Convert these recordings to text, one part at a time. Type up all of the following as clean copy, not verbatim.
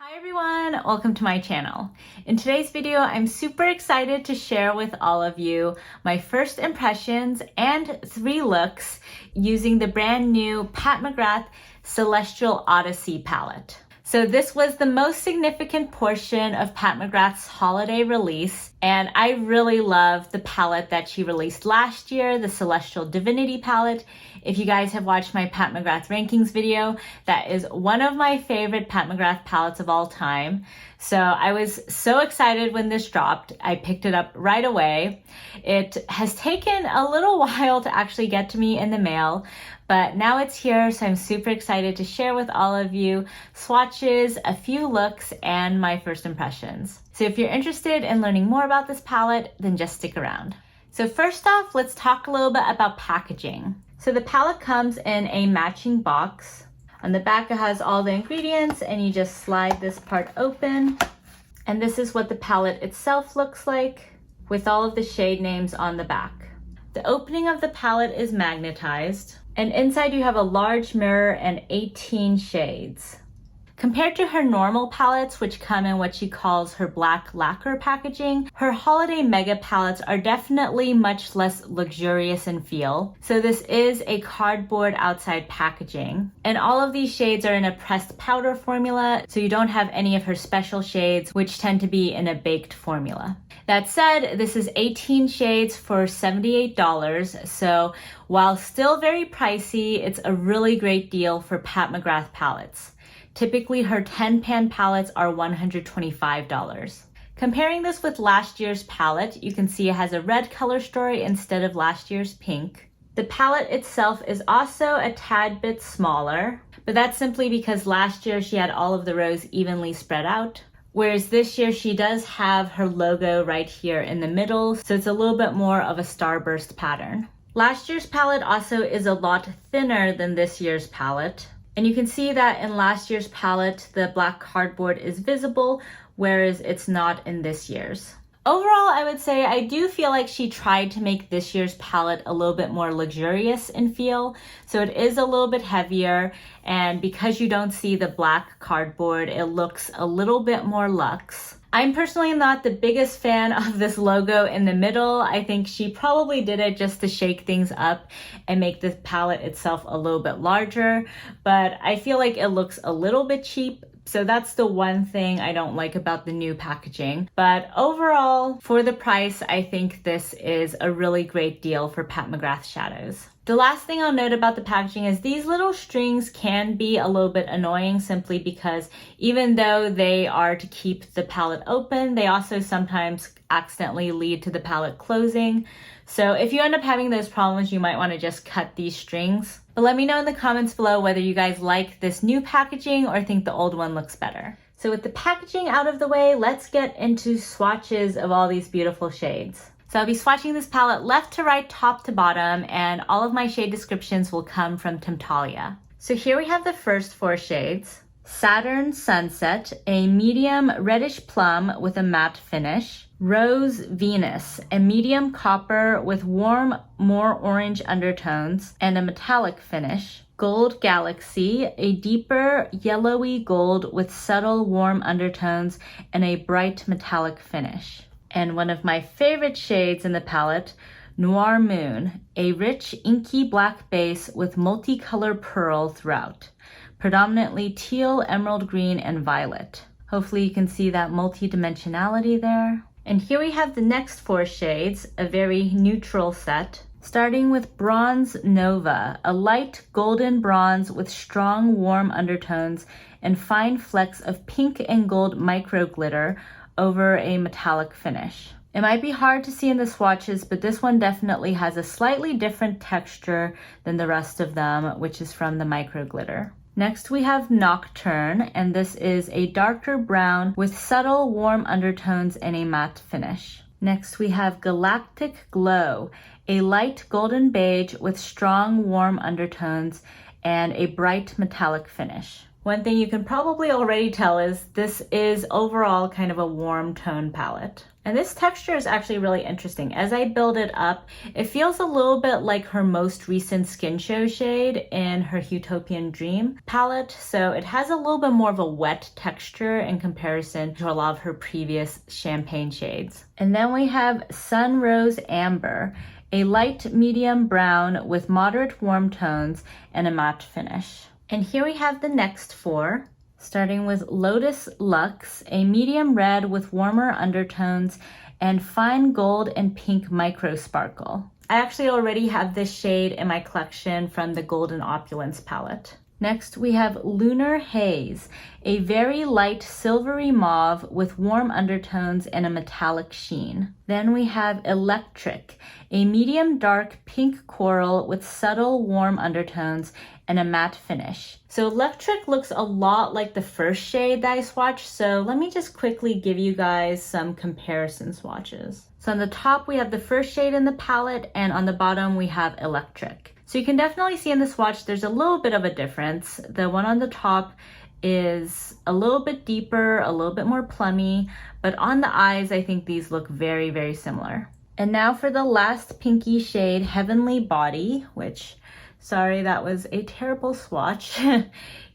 Hi everyone, welcome to my channel. In today's video, I'm super excited to share with all of you my first impressions and 3 looks using the brand new Pat McGrath Celestial Odyssey palette. So this was the most significant portion of Pat McGrath's holiday release, and I really love the palette that she released last year, the Celestial Divinity palette. If you guys have watched my Pat McGrath rankings video, that is one of my favorite Pat McGrath palettes of all time. So I was so excited when this dropped. I picked it up right away. It has taken a little while to actually get to me in the mail, but now it's here, so I'm super excited to share with all of you swatches, a few looks, and my first impressions. So if you're interested in learning more about this palette, then just stick around. So first off, let's talk a little bit about packaging. So the palette comes in a matching box. On the back, it has all the ingredients, and you just slide this part open. And this is what the palette itself looks like, with all of the shade names on the back. The opening of the palette is magnetized, and inside you have a large mirror and 18 shades. Compared to her normal palettes, which come in what she calls her black lacquer packaging, her holiday mega palettes are definitely much less luxurious in feel. So this is a cardboard outside packaging. And all of these shades are in a pressed powder formula, so you don't have any of her special shades, which tend to be in a baked formula. That said, this is 18 shades for $78, so while still very pricey, it's a really great deal for Pat McGrath palettes. Typically, her 10-pan palettes are $125. Comparing this with last year's palette, you can see it has a red color story instead of last year's pink. The palette itself is also a tad bit smaller, but that's simply because last year she had all of the rows evenly spread out, whereas this year she does have her logo right here in the middle, so it's a little bit more of a starburst pattern. Last year's palette also is a lot thinner than this year's palette. And you can see that in last year's palette, the black cardboard is visible, whereas it's not in this year's. Overall, I would say I do feel like she tried to make this year's palette a little bit more luxurious in feel. So it is a little bit heavier, and because you don't see the black cardboard, it looks a little bit more luxe. I'm personally not the biggest fan of this logo in the middle. I think she probably did it just to shake things up and make the palette itself a little bit larger, but I feel like it looks a little bit cheap. So that's the one thing I don't like about the new packaging. But overall, for the price, I think this is a really great deal for Pat McGrath shadows. The last thing I'll note about the packaging is these little strings can be a little bit annoying simply because even though they are to keep the palette open, they also sometimes accidentally lead to the palette closing. So if you end up having those problems, you might want to just cut these strings. But let me know in the comments below whether you guys like this new packaging or think the old one looks better. So with the packaging out of the way, let's get into swatches of all these beautiful shades. So I'll be swatching this palette left to right, top to bottom, and all of my shade descriptions will come from Temptalia. So here we have the first 4 shades. Saturn Sunset, a medium reddish plum with a matte finish. Rose Venus, a medium copper with warm, more orange undertones and a metallic finish. Gold Galaxy, a deeper yellowy gold with subtle warm undertones and a bright metallic finish. And one of my favorite shades in the palette, Noir Moon, a rich inky black base with multicolor pearl throughout, predominantly teal, emerald green, and violet. Hopefully you can see that multi-dimensionality there. And here we have the next 4 shades, a very neutral set, starting with Bronze Nova, a light golden bronze with strong warm undertones and fine flecks of pink and gold micro glitter over a metallic finish. It might be hard to see in the swatches, but this one definitely has a slightly different texture than the rest of them, which is from the micro glitter. Next we have Nocturne, and this is a darker brown with subtle warm undertones and a matte finish. Next we have Galactic Glow, a light golden beige with strong warm undertones and a bright metallic finish. One thing you can probably already tell is this is overall kind of a warm tone palette. And this texture is actually really interesting. As I build it up, it feels a little bit like her most recent Skin Show shade in her Utopian Dream palette. So it has a little bit more of a wet texture in comparison to a lot of her previous champagne shades. And then we have Sun Rose Amber, a light medium brown with moderate warm tones and a matte finish. And here we have the next four. Starting with Lotus Luxe, a medium red with warmer undertones and fine gold and pink micro sparkle. I actually already have this shade in my collection from the Golden Opulence palette. Next we have Lunar Haze, a very light silvery mauve with warm undertones and a metallic sheen. Then we have Electric, a medium dark pink coral with subtle warm undertones and a matte finish. So Electric looks a lot like the first shade that I swatched, so let me just quickly give you guys some comparison swatches. So on the top we have the first shade in the palette, and on the bottom we have Electric. So you can definitely see in the swatch there's a little bit of a difference. The one on the top is a little bit deeper, a little bit more plummy, but on the eyes I think these look very, very similar. And now for the last pinky shade, Heavenly Body, which, sorry, that was a terrible swatch.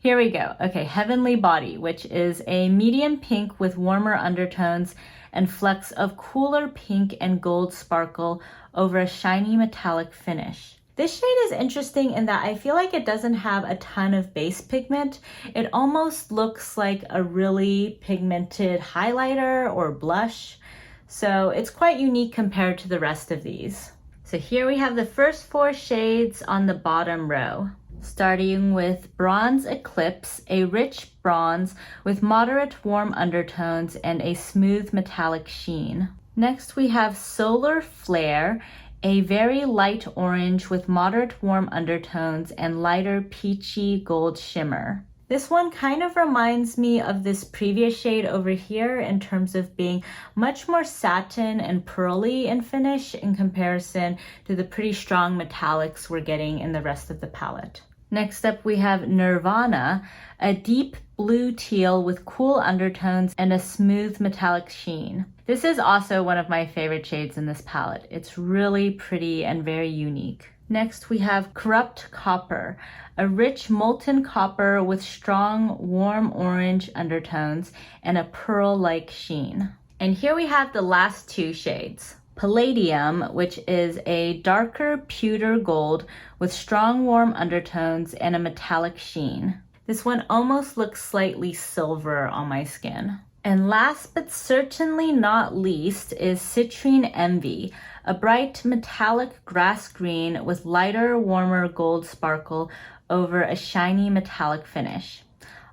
Here we go. Okay, Heavenly Body, which is a medium pink with warmer undertones and flecks of cooler pink and gold sparkle over a shiny metallic finish. This shade is interesting in that I feel like it doesn't have a ton of base pigment. It almost looks like a really pigmented highlighter or blush. So it's quite unique compared to the rest of these. So here we have the first four shades on the bottom row. Starting with Bronze Eclipse, a rich bronze with moderate warm undertones and a smooth metallic sheen. Next we have Solar Flare, a very light orange with moderate warm undertones and lighter peachy gold shimmer. This one kind of reminds me of this previous shade over here in terms of being much more satin and pearly in finish in comparison to the pretty strong metallics we're getting in the rest of the palette. Next up we have Nirvana, a deep blue teal with cool undertones and a smooth metallic sheen. This is also one of my favorite shades in this palette. It's really pretty and very unique. Next we have Corrupt Copper, a rich molten copper with strong warm orange undertones and a pearl-like sheen. And here we have the last two shades. Palladium, which is a darker pewter gold with strong warm undertones and a metallic sheen. This one almost looks slightly silver on my skin. And last but certainly not least is Citrine Envy, a bright metallic grass green with lighter, warmer gold sparkle over a shiny metallic finish.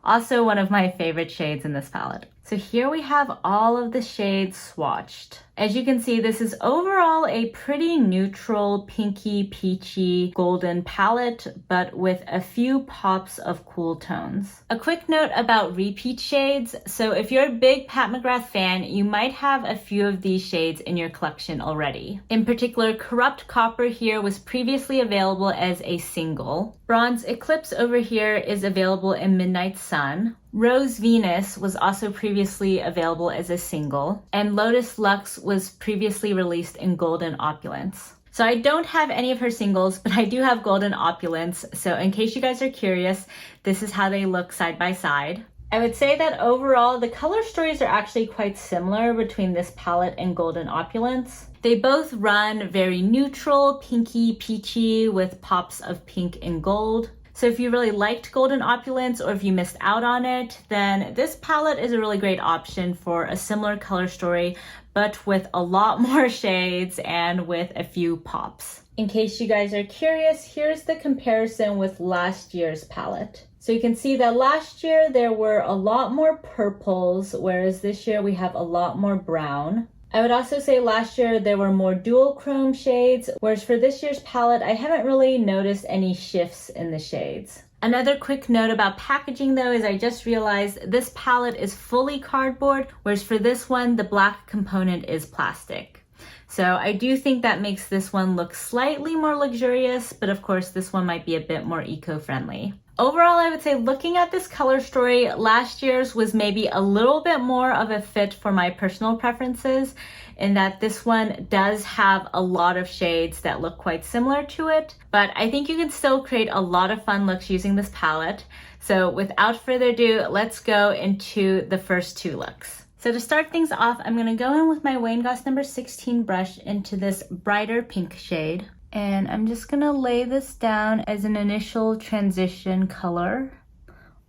Also one of my favorite shades in this palette. So here we have all of the shades swatched. As you can see, this is overall a pretty neutral, pinky, peachy, golden palette, but with a few pops of cool tones. A quick note about repeat shades. So if you're a big Pat McGrath fan, you might have a few of these shades in your collection already. In particular, Corrupt Copper here was previously available as a single. Bronze Eclipse over here is available in Midnight Sun. Rose Venus was also previously available as a single, and Lotus Luxe was previously released in Golden Opulence. So I don't have any of her singles, but I do have Golden Opulence, so in case you guys are curious, this is how they look side by side. I would say that overall, the color stories are actually quite similar between this palette and Golden Opulence. They both run very neutral, pinky, peachy, with pops of pink and gold. So if you really liked Golden Opulence or if you missed out on it, then this palette is a really great option for a similar color story, but with a lot more shades and with a few pops. In case you guys are curious, here's the comparison with last year's palette. So you can see that last year there were a lot more purples, whereas this year we have a lot more brown. I would also say last year there were more dual chrome shades, whereas for this year's palette, I haven't really noticed any shifts in the shades. Another quick note about packaging though is I just realized this palette is fully cardboard, whereas for this one, the black component is plastic. So I do think that makes this one look slightly more luxurious, but of course this one might be a bit more eco-friendly. Overall, I would say looking at this color story, last year's was maybe a little bit more of a fit for my personal preferences, in that this one does have a lot of shades that look quite similar to it, but I think you can still create a lot of fun looks using this palette. So without further ado, let's go into the first two looks. So to start things off, I'm gonna go in with my Wayne Goss number 16 brush into this brighter pink shade. And I'm just gonna lay this down as an initial transition color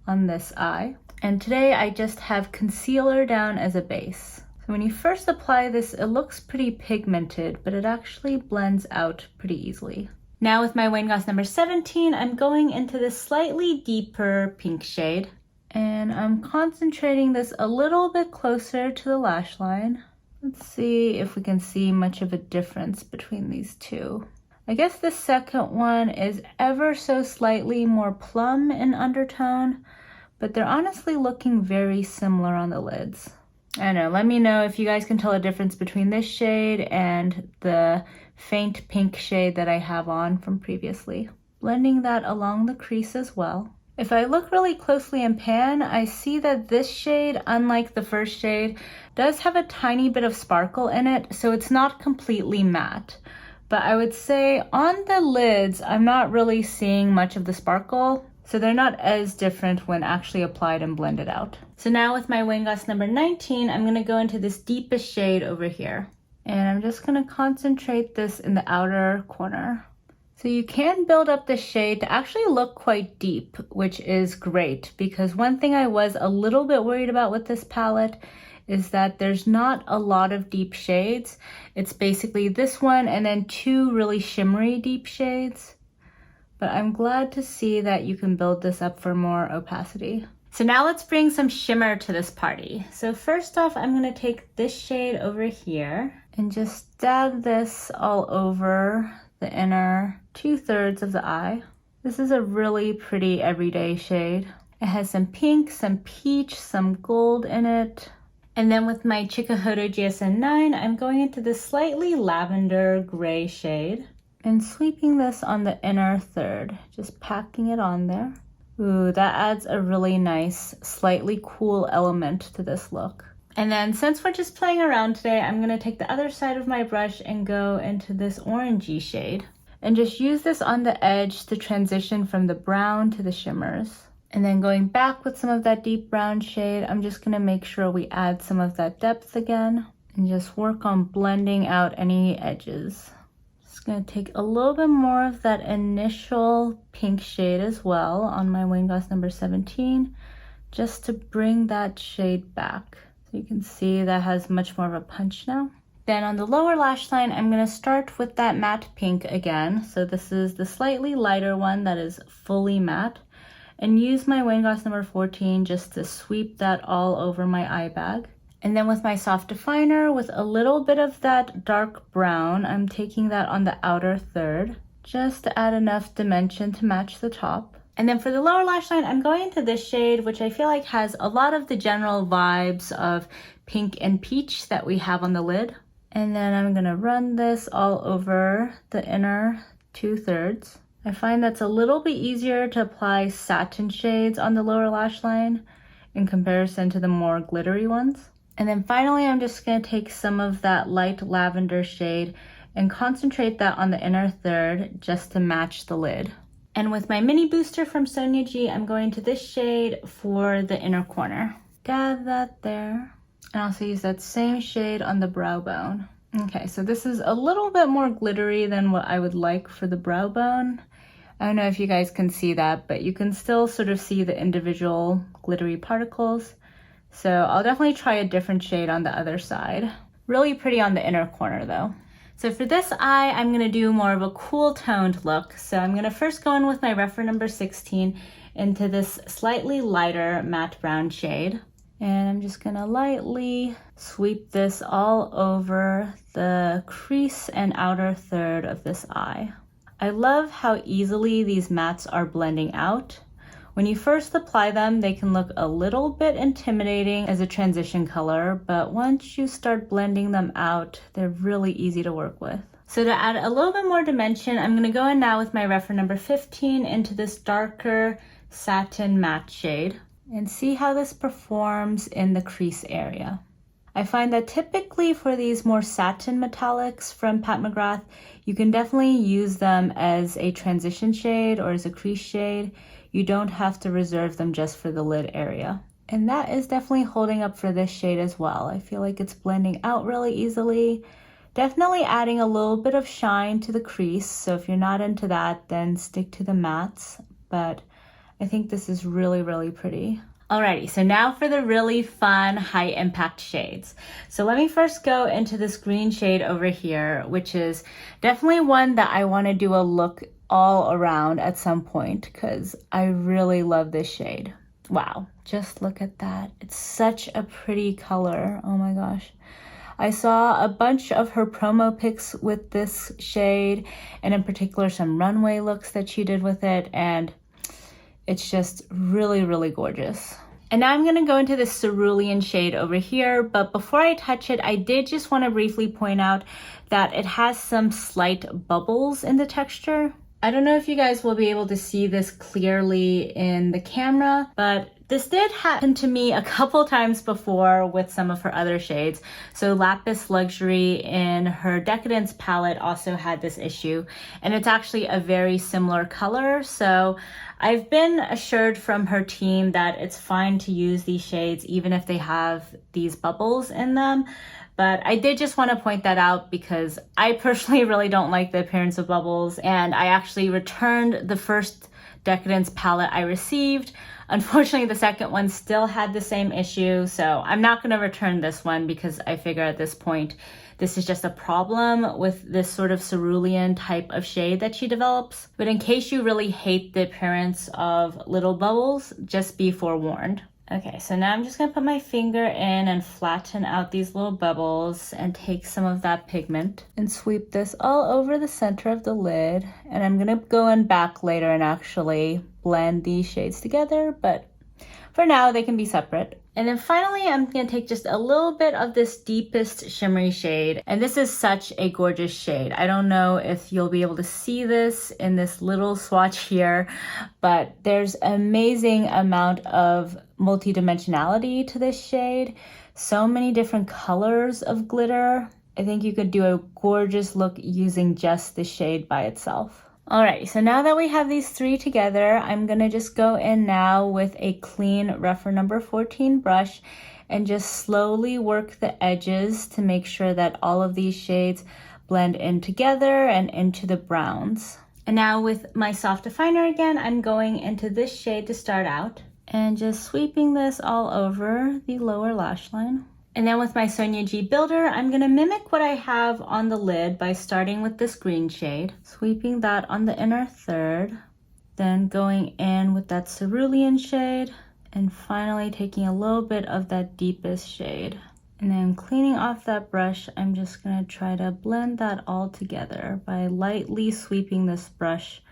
on this eye. And today I just have concealer down as a base. So when you first apply this, it looks pretty pigmented, but it actually blends out pretty easily. Now with my Wayne Goss number 17, I'm going into this slightly deeper pink shade. And I'm concentrating this a little bit closer to the lash line. Let's see if we can see much of a difference between these two. I guess the second one is ever so slightly more plum in undertone, but they're honestly looking very similar on the lids. I don't know, let me know if you guys can tell a difference between this shade and the faint pink shade that I have on from previously. Blending that along the crease as well. If I look really closely in pan, I see that this shade, unlike the first shade, does have a tiny bit of sparkle in it, so it's not completely matte. But I would say on the lids, I'm not really seeing much of the sparkle, so they're not as different when actually applied and blended out. So now with my Wayne Goss number 19, I'm gonna go into this deepest shade over here. And I'm just gonna concentrate this in the outer corner. So you can build up the shade to actually look quite deep, which is great, because one thing I was a little bit worried about with this palette is that there's not a lot of deep shades. It's basically this one and then two really shimmery deep shades. But I'm glad to see that you can build this up for more opacity. So now let's bring some shimmer to this party. So first off, I'm gonna take this shade over here and just dab this all over the inner 2/3 of the eye. This is a really pretty everyday shade. It has some pink, some peach, some gold in it. And then with my Chikuhodo GSN 9, I'm going into this slightly lavender gray shade and sweeping this on the inner third, just packing it on there. Ooh, that adds a really nice, slightly cool element to this look. And then since we're just playing around today, I'm gonna take the other side of my brush and go into this orangey shade and just use this on the edge to transition from the brown to the shimmers. And then going back with some of that deep brown shade, I'm just gonna make sure we add some of that depth again and just work on blending out any edges. Just gonna take a little bit more of that initial pink shade as well on my Wayne Goss number 17, just to bring that shade back. So you can see that has much more of a punch now. Then on the lower lash line, I'm gonna start with that matte pink again. So this is the slightly lighter one that is fully matte. And use my Wayne Goss number 14 just to sweep that all over my eye bag. And then with my soft definer, with a little bit of that dark brown, I'm taking that on the outer third, just to add enough dimension to match the top. And then for the lower lash line, I'm going into this shade, which I feel like has a lot of the general vibes of pink and peach that we have on the lid. And then I'm gonna run this all over the inner 2/3. I find that's a little bit easier to apply satin shades on the lower lash line in comparison to the more glittery ones. And then finally, I'm just gonna take some of that light lavender shade and concentrate that on the inner third just to match the lid. And with my mini booster from Sonia G, I'm going to this shade for the inner corner. Dab that there. And also use that same shade on the brow bone. Okay, so this is a little bit more glittery than what I would like for the brow bone. I don't know if you guys can see that, but you can still sort of see the individual glittery particles. So I'll definitely try a different shade on the other side. Really pretty on the inner corner though. So for this eye, I'm gonna do more of a cool toned look. So I'm gonna first go in with my reference number 16 into this slightly lighter matte brown shade. And I'm just gonna lightly sweep this all over the crease and outer third of this eye. I love how easily these mattes are blending out. When you first apply them, they can look a little bit intimidating as a transition color, but once you start blending them out, they're really easy to work with. So to add a little bit more dimension, I'm gonna go in now with my reference number 15 into this darker Satin Matte shade and see how this performs in the crease area. I find that typically for these more satin metallics from Pat McGrath, you can definitely use them as a transition shade or as a crease shade. You don't have to reserve them just for the lid area. And that is definitely holding up for this shade as well. I feel like it's blending out really easily. Definitely adding a little bit of shine to the crease. So if you're not into that, then stick to the mattes. But I think this is really, really pretty. Alrighty, so now for the really fun high impact shades. So let me first go into this green shade over here, which is definitely one that I want to do a look all around at some point because I really love this shade. Wow, just look at that. It's such a pretty color. Oh my gosh. I saw a bunch of her promo pics with this shade, and in particular some runway looks that she did with it, and it's just really, really gorgeous. And now I'm gonna go into this cerulean shade over here, but before I touch it, I did just wanna briefly point out that it has some slight bubbles in the texture. I don't know if you guys will be able to see this clearly in the camera, but this did happen to me a couple times before with some of her other shades. So Lapis Luxury in her Decadence palette also had this issue, and it's actually a very similar color. So I've been assured from her team that it's fine to use these shades even if they have these bubbles in them. But I did just want to point that out because I personally really don't like the appearance of bubbles, and I actually returned the first Decadence palette I received. Unfortunately, the second one still had the same issue, so I'm not going to return this one because I figure at this point this is just a problem with this sort of cerulean type of shade that she develops. But in case you really hate the appearance of little bubbles, just be forewarned. Okay, so now I'm just gonna put my finger in and flatten out these little bubbles and take some of that pigment and sweep this all over the center of the lid. And I'm gonna go in back later and actually blend these shades together, but for now they can be separate. And then finally, I'm gonna take just a little bit of this deepest shimmery shade. And this is such a gorgeous shade. I don't know if you'll be able to see this in this little swatch here, but there's an amazing amount of multidimensionality to this shade. So many different colors of glitter. I think you could do a gorgeous look using just the shade by itself. Alright, so now that we have these three together, I'm gonna just go in now with a clean Rephr number 14 brush and just slowly work the edges to make sure that all of these shades blend in together and into the browns. And now with my soft definer again, I'm going into this shade to start out and just sweeping this all over the lower lash line. And then with my Sonia G Builder, I'm gonna mimic what I have on the lid by starting with this green shade, sweeping that on the inner third, then going in with that cerulean shade, and finally taking a little bit of that deepest shade. And then cleaning off that brush, I'm just gonna try to blend that all together by lightly sweeping this brush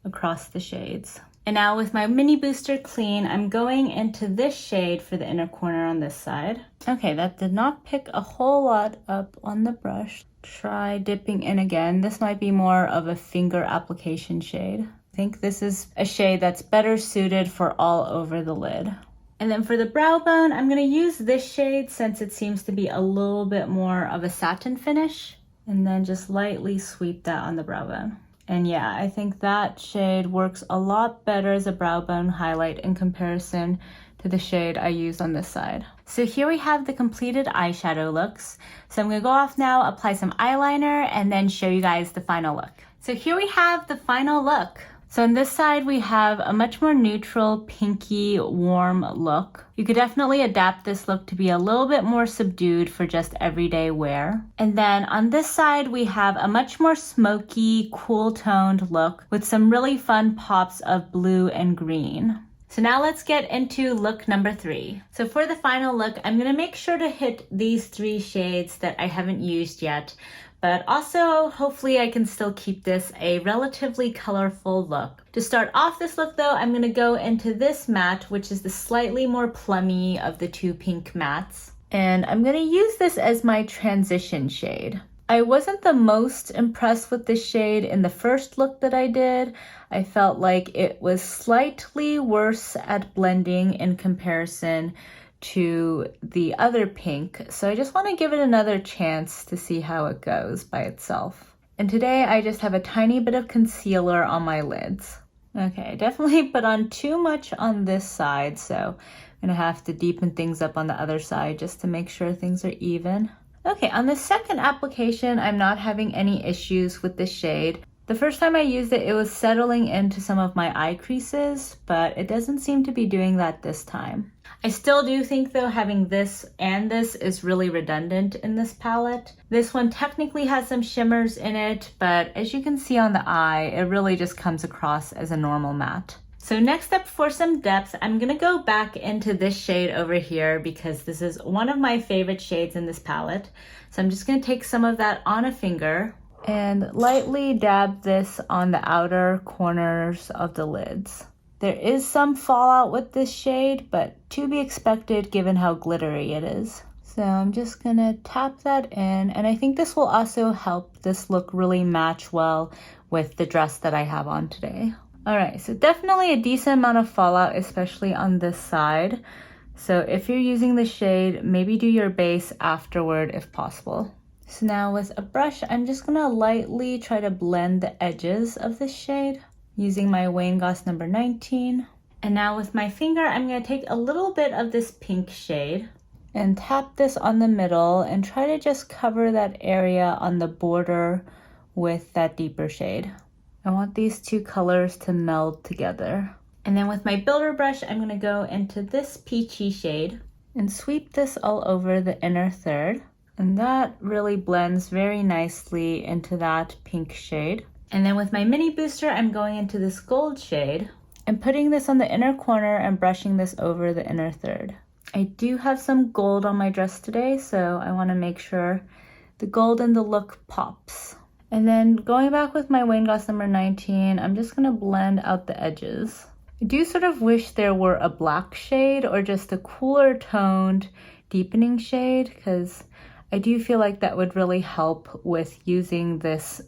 across the shades. And now with my mini booster clean, I'm going into this shade for the inner corner on this side. Okay, that did not pick a whole lot up on the brush. Try dipping in again. This might be more of a finger application shade. I think this is a shade that's better suited for all over the lid. And then for the brow bone, I'm gonna use this shade since it seems to be a little bit more of a satin finish. And then just lightly sweep that on the brow bone. And yeah, I think that shade works a lot better as a brow bone highlight in comparison to the shade I used on this side. So here we have the completed eyeshadow looks. So I'm gonna go off now, apply some eyeliner, and then show you guys the final look. So here we have the final look. So on this side, we have a much more neutral, pinky, warm look. You could definitely adapt this look to be a little bit more subdued for just everyday wear. And then on this side, we have a much more smoky, cool-toned look with some really fun pops of blue and green. So now let's get into look number 3. So for the final look, I'm gonna make sure to hit these 3 shades that I haven't used yet, but also hopefully I can still keep this a relatively colorful look. To start off this look though, I'm gonna go into this matte, which is the slightly more plummy of the 2 pink mattes. And I'm gonna use this as my transition shade. I wasn't the most impressed with this shade in the first look that I did. I felt like it was slightly worse at blending in comparison to the other pink. So I just want to give it another chance to see how it goes by itself. And today I just have a tiny bit of concealer on my lids. Okay, I definitely put on too much on this side, so I'm gonna have to deepen things up on the other side just to make sure things are even. Okay, on the second application, I'm not having any issues with the shade. The first time I used it, it was settling into some of my eye creases, but it doesn't seem to be doing that this time. I still do think though having this and this is really redundant in this palette. This one technically has some shimmers in it, but as you can see on the eye, it really just comes across as a normal matte. So next up for some depth, I'm gonna go back into this shade over here because this is one of my favorite shades in this palette. So I'm just gonna take some of that on a finger and lightly dab this on the outer corners of the lids. There is some fallout with this shade, but to be expected given how glittery it is. So I'm just gonna tap that in, and I think this will also help this look really match well with the dress that I have on today. All right, so definitely a decent amount of fallout, especially on this side. So if you're using the shade, maybe do your base afterward if possible. So now with a brush, I'm just gonna lightly try to blend the edges of this shade using my Wayne Goss number 19. And now with my finger, I'm gonna take a little bit of this pink shade and tap this on the middle and try to just cover that area on the border with that deeper shade. I want these two colors to meld together. And then with my builder brush, I'm gonna go into this peachy shade and sweep this all over the inner third. And that really blends very nicely into that pink shade. And then with my mini booster, I'm going into this gold shade and putting this on the inner corner and brushing this over the inner third. I do have some gold on my dress today, so I wanna make sure the gold in the look pops. And then going back with my Wayne Goss number 19, I'm just gonna blend out the edges. I do sort of wish there were a black shade or just a cooler toned deepening shade, because I do feel like that would really help with using this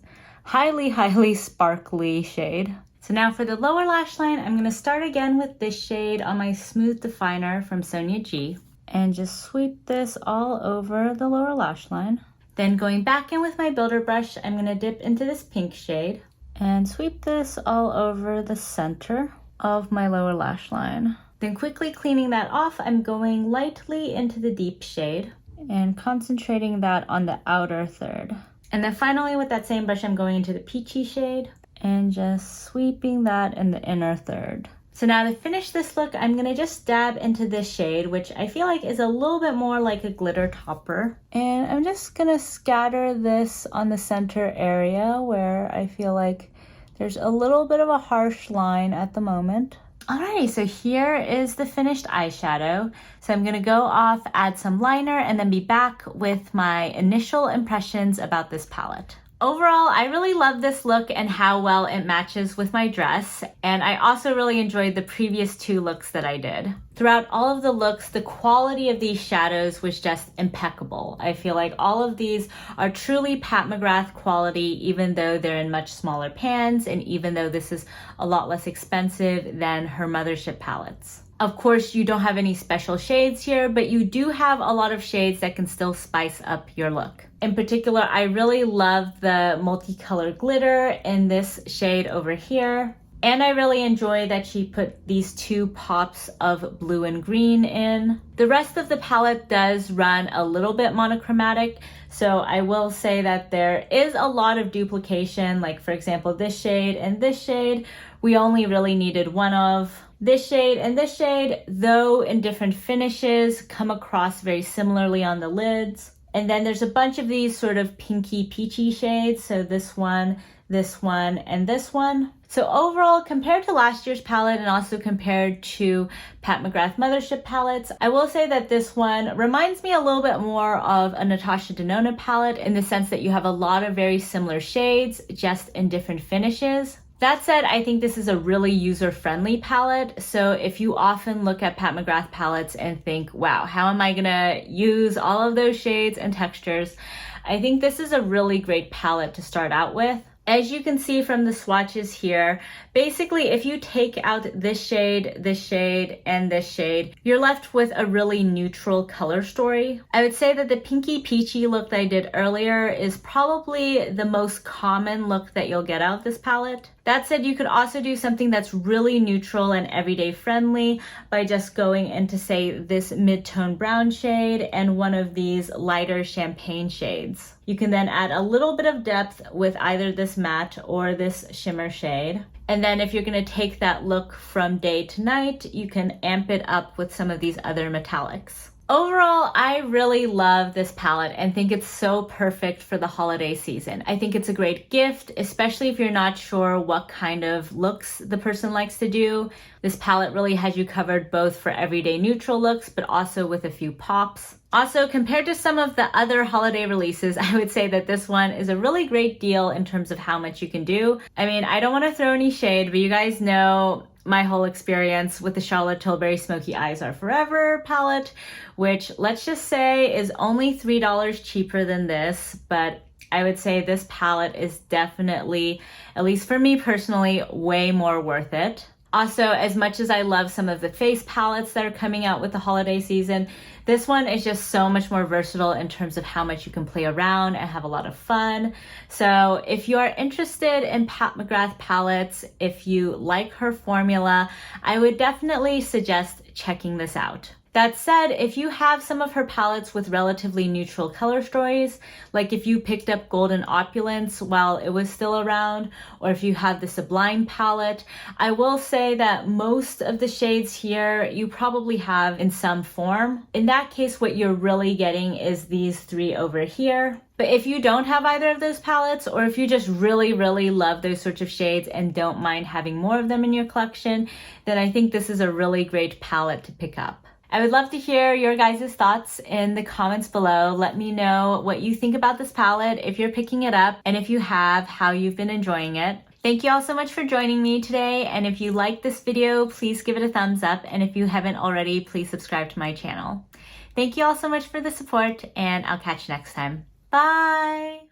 highly sparkly shade. So now for the lower lash line, I'm gonna start again with this shade on my Smooth Definer from Sonia G and just sweep this all over the lower lash line. Then going back in with my builder brush, I'm gonna dip into this pink shade and sweep this all over the center of my lower lash line. Then quickly cleaning that off, I'm going lightly into the deep shade and concentrating that on the outer third. And then finally with that same brush, I'm going into the peachy shade and just sweeping that in the inner third. So now to finish this look, I'm gonna just dab into this shade, which I feel like is a little bit more like a glitter topper. And I'm just gonna scatter this on the center area where I feel like there's a little bit of a harsh line at the moment. Alrighty, so here is the finished eyeshadow. So I'm gonna go off, add some liner, and then be back with my initial impressions about this palette. Overall, I really love this look and how well it matches with my dress, and I also really enjoyed the previous two looks that I did. Throughout all of the looks, the quality of these shadows was just impeccable. I feel like all of these are truly Pat McGrath quality, even though they're in much smaller pans, and even though this is a lot less expensive than her Mothership palettes. Of course, you don't have any special shades here, but you do have a lot of shades that can still spice up your look. In particular, I really love the multicolored glitter in this shade over here. And I really enjoy that she put these two pops of blue and green in. The rest of the palette does run a little bit monochromatic, so I will say that there is a lot of duplication. Like for example, this shade and this shade, we only really needed one of. This shade and this shade, though in different finishes, come across very similarly on the lids. And then there's a bunch of these sort of pinky peachy shades. So this one, and this one. So overall, compared to last year's palette and also compared to Pat McGrath Mothership palettes, I will say that this one reminds me a little bit more of a Natasha Denona palette in the sense that you have a lot of very similar shades, just in different finishes. That said, I think this is a really user-friendly palette. So if you often look at Pat McGrath palettes and think, wow, how am I gonna use all of those shades and textures? I think this is a really great palette to start out with. As you can see from the swatches here, basically if you take out this shade, and this shade, you're left with a really neutral color story. I would say that the pinky peachy look that I did earlier is probably the most common look that you'll get out of this palette. That said, you could also do something that's really neutral and everyday friendly by just going into, say, this mid-tone brown shade and one of these lighter champagne shades. You can then add a little bit of depth with either this matte or this shimmer shade. And then if you're gonna take that look from day to night, you can amp it up with some of these other metallics. Overall, I really love this palette and think it's so perfect for the holiday season. I think it's a great gift, especially if you're not sure what kind of looks the person likes to do. This palette really has you covered both for everyday neutral looks, but also with a few pops. Also, compared to some of the other holiday releases, I would say that this one is a really great deal in terms of how much you can do. I mean, I don't want to throw any shade, but you guys know my whole experience with the Charlotte Tilbury Smoky Eyes Are Forever palette, which let's just say is only $3 cheaper than this, but I would say this palette is definitely, at least for me personally, way more worth it. Also, as much as I love some of the face palettes that are coming out with the holiday season, this one is just so much more versatile in terms of how much you can play around and have a lot of fun. So if you are interested in Pat McGrath palettes, if you like her formula, I would definitely suggest checking this out. That said, if you have some of her palettes with relatively neutral color stories, like if you picked up Golden Opulence while it was still around, or if you have the Sublime palette, I will say that most of the shades here you probably have in some form. In that case, what you're really getting is these three over here. But if you don't have either of those palettes, or if you just really, really love those sorts of shades and don't mind having more of them in your collection, then I think this is a really great palette to pick up. I would love to hear your guys' thoughts in the comments below. Let me know what you think about this palette, if you're picking it up, and if you have, how you've been enjoying it. Thank you all so much for joining me today, and if you liked this video, please give it a thumbs up, and if you haven't already, please subscribe to my channel. Thank you all so much for the support, and I'll catch you next time. Bye!